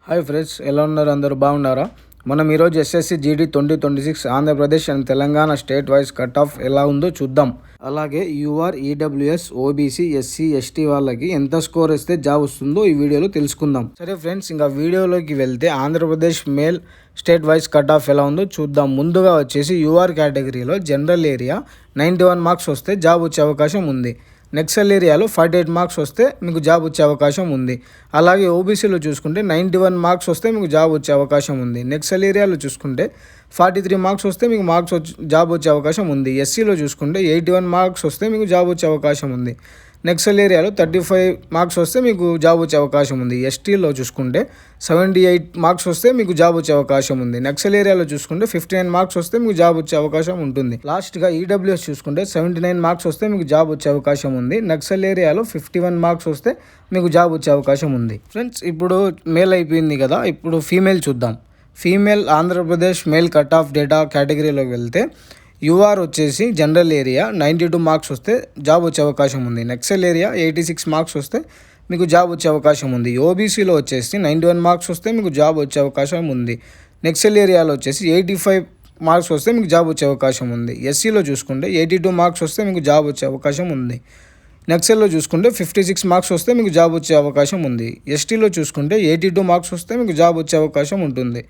Hi friends, ఎలా ఉన్నారు? అందరూ బాగున్నారా? మనం ఈరోజు SSC GD 2026 Andhra Pradesh and Telangana state wise cut off ఎలా ఉందో చూద్దాం. అలాగే UR, EWS, OBC, SC, ST వాళ్ళకి ఎంత స్కోర్ ఇస్తే జాబ్ వస్తుందో ఈ వీడియోలో తెలుసుకుందాం. సరే ఫ్రెండ్స్, ఇంకా వీడియోలోకి వెళ్తే Andhra Pradesh male state wise cut off ఎలా ఉందో చూద్దాం. ముందుగా వచ్చేసి యూఆర్ కేటగిరీలో జనరల్ ఏరియా 91 మార్క్స్ వస్తే జాబ్ వచ్చే అవకాశం ఉంది. నెక్సల్ ఏరియాలో 48 మార్క్స్ వస్తే మీకు జాబ్ వచ్చే అవకాశం ఉంది. అలాగే ఓబీసీలో చూసుకుంటే 91 మార్క్స్ వస్తే మీకు జాబ్ వచ్చే అవకాశం ఉంది. నెక్సల్ ఏరియాలో చూసుకుంటే 43 మార్క్స్ వస్తే మీకు జాబ్ వచ్చే అవకాశం ఉంది. ఎస్సీలో చూసుకుంటే 81 మార్క్స్ వస్తే మీకు జాబ్ వచ్చే అవకాశం ఉంది. నెక్సల్ ఏరియాలో 35 మార్క్స్ వస్తే మీకు జాబ్ వచ్చే అవకాశం ఉంది. ఎస్టీలో చూసుకుంటే 78 మార్క్స్ వస్తే మీకు జాబ్ వచ్చే అవకాశం ఉంది. నెక్సల్ ఏరియాలో చూసుకుంటే 59 మార్క్స్ వస్తే మీకు జాబ్ వచ్చే అవకాశం ఉంటుంది. లాస్ట్గా ఈడబ్ల్యూఎస్ చూసుకుంటే 79 మార్క్స్ వస్తే మీకు జాబ్ వచ్చే అవకాశం ఉంది. నెక్సల్ ఏరియాలో 51 మార్క్స్ వస్తే మీకు జాబ్ వచ్చే అవకాశం ఉంది. ఫ్రెండ్స్, ఇప్పుడు మేల్ అయిపోయింది కదా, ఇప్పుడు ఫీమేల్ చూద్దాం. Female Andhra Pradesh male cut off data కేటగిరీలోకి వెళ్తే యూఆర్ వచ్చేసి జనరల్ ఏరియా 92 మార్క్స్ వస్తే జాబ్ వచ్చే అవకాశం ఉంది. నెక్సల్ ఏరియా 86 మార్క్స్ వస్తే మీకు జాబ్ వచ్చే అవకాశం ఉంది. ఓబీసీలో వచ్చేసి 91 మార్క్స్ వస్తే మీకు జాబ్ వచ్చే అవకాశం ఉంది. నెక్సల్ ఏరియాలో వచ్చేసి 85 మార్క్స్ వస్తే మీకు జాబ్ వచ్చే అవకాశం ఉంది. ఎస్సీలో చూసుకుంటే 82 మార్క్స్ వస్తే మీకు జాబ్ వచ్చే అవకాశం ఉంది. నెక్సల్లో చూసుకుంటే 56 మార్క్స్ వస్తే మీకు జాబ్ వచ్చే అవకాశం ఉంది. ఎస్టీలో చూసుకుంటే 82 మార్క్స్ వస్తే మీకు జాబ్ వచ్చే అవకాశం ఉంటుంది.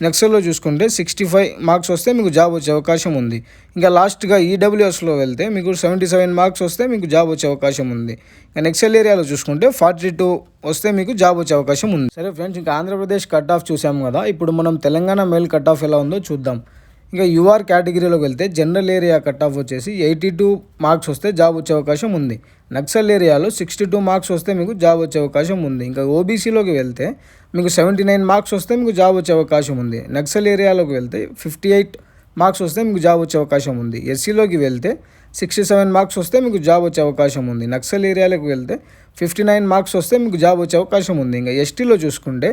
నెక్సల్లో చూసుకుంటే 65 మార్క్స్ వస్తే మీకు జాబ్ వచ్చే అవకాశం ఉంది. ఇంకా లాస్ట్గా ఈడబ్ల్యూఎస్లో వెళ్తే మీకు 77 మార్క్స్ వస్తే మీకు జాబ్ వచ్చే అవకాశం ఉంది. ఇంకా నెక్సల్ ఏరియాలో చూసుకుంటే 42 వస్తే మీకు జాబ్ వచ్చే అవకాశం ఉంది. సరే ఫ్రెండ్స్, ఇంకా ఆంధ్రప్రదేశ్ కట్ ఆఫ్ చూసాము కదా, ఇప్పుడు మనం తెలంగాణ మేల్ కట్ ఆఫ్ ఎలా ఉందో చూద్దాం. ఇంకా యూఆర్ కేటగిరీలోకి వెళ్తే జనరల్ ఏరియా కట్ ఆఫ్ వచ్చేసి 82 మార్క్స్ వస్తే జాబ్ వచ్చే అవకాశం ఉంది. నక్సల్ ఏరియాలో 62 మార్క్స్ వస్తే మీకు జాబ్ వచ్చే అవకాశం ఉంది. ఇంకా ఓబీసీలోకి వెళ్తే మీకు 79 మార్క్స్ వస్తే మీకు జాబ్ వచ్చే అవకాశం ఉంది. నక్సల్ ఏరియాలోకి వెళ్తే 58 మార్క్స్ వస్తే మీకు జాబ్ వచ్చే అవకాశం ఉంది. ఎస్సీలోకి వెళ్తే 67 మార్క్స్ వస్తే మీకు జాబ్ వచ్చే అవకాశం ఉంది. నక్సల్ ఏరియాలోకి వెళ్తే 59 మార్క్స్ వస్తే మీకు జాబ్ వచ్చే అవకాశం ఉంది. ఇంకా ఎస్టీలో చూసుకుంటే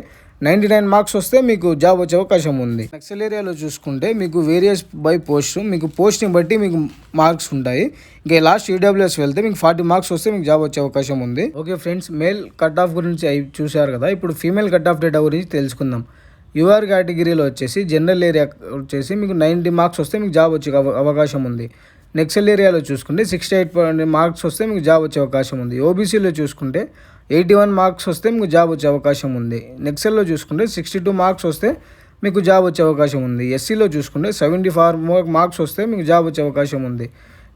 99 మార్క్స్ వస్తే మీకు జాబ్ వచ్చే అవకాశం ఉంది. నక్సల్ ఏరియాలో చూసుకుంటే మీకు వేరియస్ బై పోస్ట్, మీకు పోస్ట్ని బట్టి మీకు మార్క్స్ ఉంటాయి. ఇంకా లాస్ట్ ఈడబ్ల్యూఎస్ వెళ్తే మీకు 40 మార్క్స్ వస్తే మీకు జాబ్ వచ్చే అవకాశం ఉంది. Okay friends, male cut off గురించి చూశారు కదా, ఇప్పుడు ఫీమేల్ కట్ ఆఫ్ డేటా గురించి తెలుసుకుందాం. యూఆర్ కేటగిరీలో వచ్చేసి జనరల్ ఏరియా వచ్చేసి మీకు 90 మార్క్స్ వస్తే మీకు జాబ్ వచ్చే అవకాశం ఉంది. నెక్సల్ ఏరియాలో చూసుకుంటే 68 మార్క్స్ వస్తే మీకు జాబ్ వచ్చే అవకాశం ఉంది. ఓబీసీలో చూసుకుంటే 81 మార్క్స్ వస్తే మీకు జాబ్ వచ్చే అవకాశం ఉంది. నెక్సల్లో చూసుకుంటే 62 మార్క్స్ వస్తే మీకు జాబ్ వచ్చే అవకాశం ఉంది. ఎస్సీలో చూసుకుంటే 74 మార్క్స్ వస్తే మీకు జాబ్ వచ్చే అవకాశం ఉంది.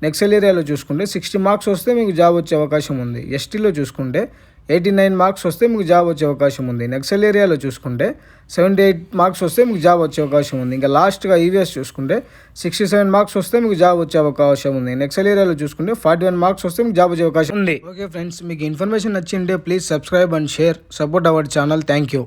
నెక్సల్ ఏరియాలో చూసుకుంటే 60 మార్క్స్ వస్తే మీకు జాబ్ వచ్చే అవకాశం ఉంది. ఎస్టీలో చూసుకుంటే 89 మార్క్స్ వస్తే మీకు జాబ్ వచ్చే అవకాశం ఉంది. నెక్సల్ ఏరియాలో చూసుకుంటే 78 మార్క్స్ వస్తే మీకు జాబ్ వచ్చే అవకాశం ఉంది. ఇంకా లాస్ట్గా ఈవీఎస్ చూసుకుంటే 67 మార్క్స్ వస్తే మీకు జాబ్ వచ్చే అవకాశం ఉంది. నెక్సల్ ఏరియాలో చూసుకుంటే 41 మార్క్స్ వస్తే మీకు జాబ్ వచ్చే అవకాశం ఉంది. ఓకే ఫ్రెండ్స్, మీకు ఇన్ఫర్మేషన్ నచ్చింటే please subscribe and share, support our channel. Thank you.